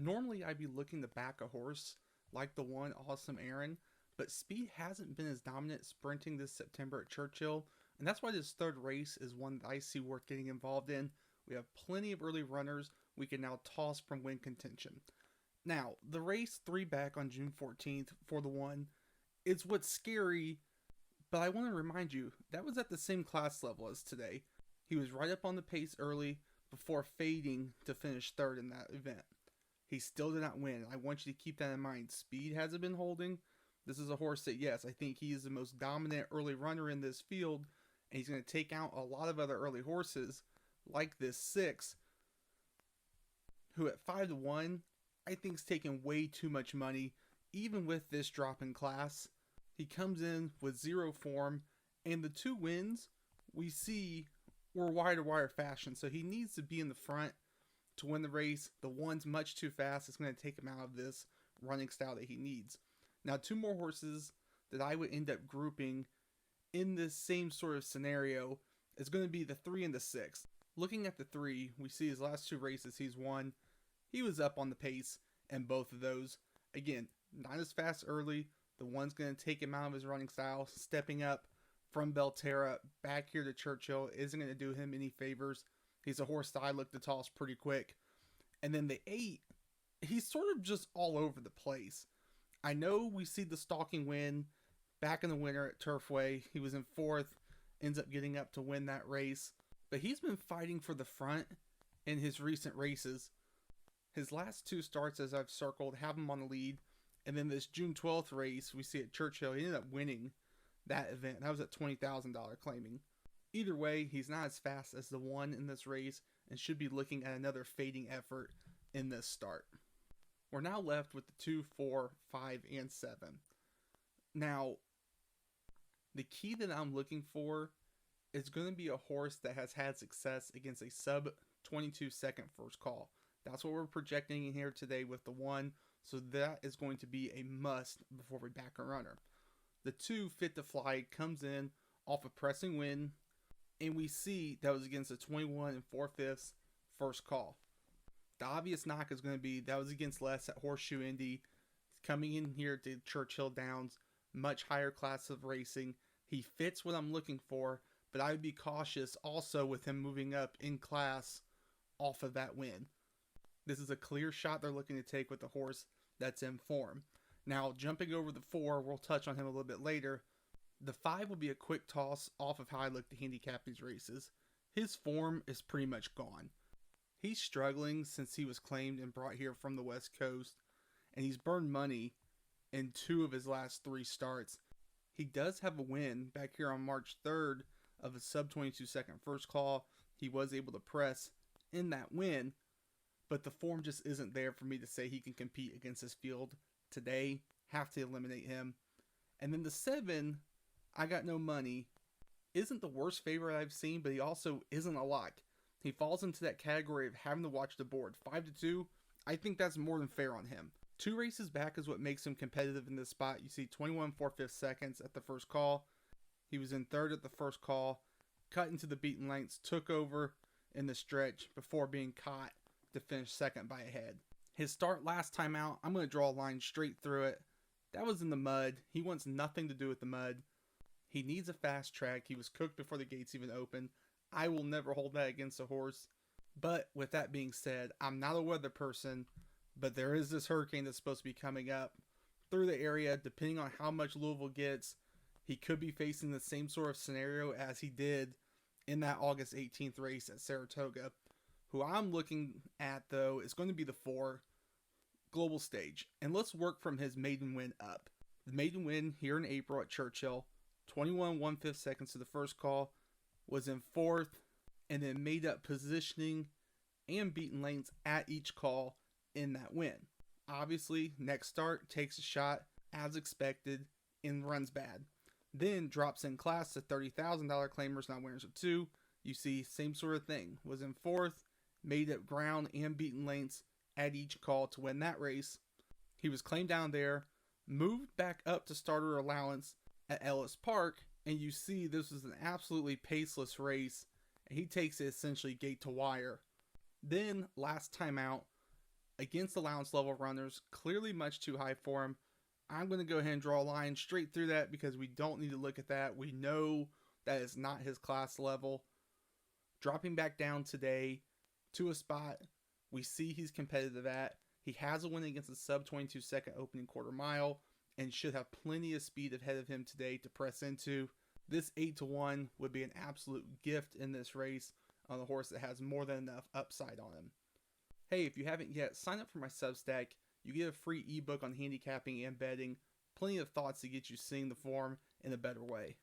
Normally, I'd be looking to back a horse like the one Awesome Aaron, but speed hasn't been as dominant sprinting this September at Churchill, and that's why this third race is one that I see worth getting involved in. We have plenty of early runners we can now toss from win contention. Now, the race 3 back on June 14th for the one, it's what's scary, but I want to remind you that was at the same class level as today. He was right up on the pace early before fading to finish third in that event. He still did not win. I want you to keep that in mind. Speed hasn't been holding. This is a horse that, yes, I think he is the most dominant early runner in this field, and he's going to take out a lot of other early horses like this 6, who at 5-1, I think is taking way too much money, even with this drop in class. He comes in with 0 form, and the 2 wins we see were wire-to-wire fashion, so he needs to be in the front to win the race. The 1's much too fast. It's going to take him out of this running style that he needs. Now, 2 more horses that I would end up grouping in this same sort of scenario is going to be the 3 and the 6. Looking at the 3, we see his last 2 races he's won. He was up on the pace in both of those. Again, not as fast early. The 1's going to take him out of his running style. Stepping up from Belterra back here to Churchill isn't going to do him any favors. He's a horse that I look to toss pretty quick. And then the 8, he's sort of just all over the place. I know we see the stalking win back in the winter at Turfway. He was in 4th, ends up getting up to win that race. But he's been fighting for the front in his recent races. His last 2 starts, as I've circled, have him on the lead. And then this June 12th race we see at Churchill, he ended up winning that event. That was at $20,000 claiming. Either way, he's not as fast as the 1 in this race and should be looking at another fading effort in this start. We're now left with the 2, 4, 5, and 7. Now, the key that I'm looking for is going to be a horse that has had success against a sub 22 second first call. That's what we're projecting in here today with the 1, so that is going to be a must before we back a runner. The 2, Fit to Fly, comes in off a pressing win, and we see that was against a 21 4/5 first call. The obvious knock is going to be that was against Les at Horseshoe Indy. He's coming in here to Churchill Downs, much higher class of racing. He fits what I'm looking for, but I would be cautious also with him moving up in class off of that win. This is a clear shot they're looking to take with a horse that's in form. Now, jumping over the 4, we'll touch on him a little bit later. The 5 will be a quick toss off of how I look to handicap these races. His form is pretty much gone. He's struggling since he was claimed and brought here from the West Coast, and he's burned money in 2 of his last 3 starts. He does have a win back here on March 3rd of a sub 22 second first call. He was able to press in that win, but the form just isn't there for me to say he can compete against this field today. Have to eliminate him. And then the 7, I Got No Money, isn't the worst favorite I've seen, but he also isn't a lock. He falls into that category of having to watch the board. 5-2, I think that's more than fair on him. 2 races back is what makes him competitive in this spot. You see 21 4/5 seconds at the first call. He was in 3rd at the first call, cut into the beaten lengths, took over in the stretch before being caught to finish 2nd by a head. His start last time out, I'm going to draw a line straight through it. That was in the mud. He wants nothing to do with the mud. He needs a fast track. He was cooked before the gates even opened. I will never hold that against a horse. But with that being said, I'm not a weather person, but there is this hurricane that's supposed to be coming up through the area. Depending on how much Louisville gets, he could be facing the same sort of scenario as he did in that August 18th race at Saratoga. Who I'm looking at, though, is going to be the 4, Global Stage. And let's work from his maiden win up. The maiden win here in April at Churchill, 21 1/5 seconds to the first call, was in 4th, and then made up positioning and beaten lanes at each call in that win. Obviously, next start takes a shot as expected and runs bad. Then drops in class to $30,000 claimers, not winners of 2. You see, same sort of thing. Was in 4th, made up ground and beaten lanes at each call to win that race. He was claimed down there, moved back up to starter allowance at Ellis Park, and you see this was an absolutely paceless race, and he takes it essentially gate to wire. Then, last time out, Against allowance level runners, clearly much too high for him. I'm going to go ahead and draw a line straight through that because we don't need to look at that. We know that is not his class level. Dropping back down today to a spot we see he's competitive at. He has a win against the sub 22 second opening quarter mile and should have plenty of speed ahead of him today to press into. This 8-1 would be an absolute gift in this race on a horse that has more than enough upside on him. Hey, if you haven't yet, sign up for my Substack. You get a free ebook on handicapping and betting. Plenty of thoughts to get you seeing the form in a better way.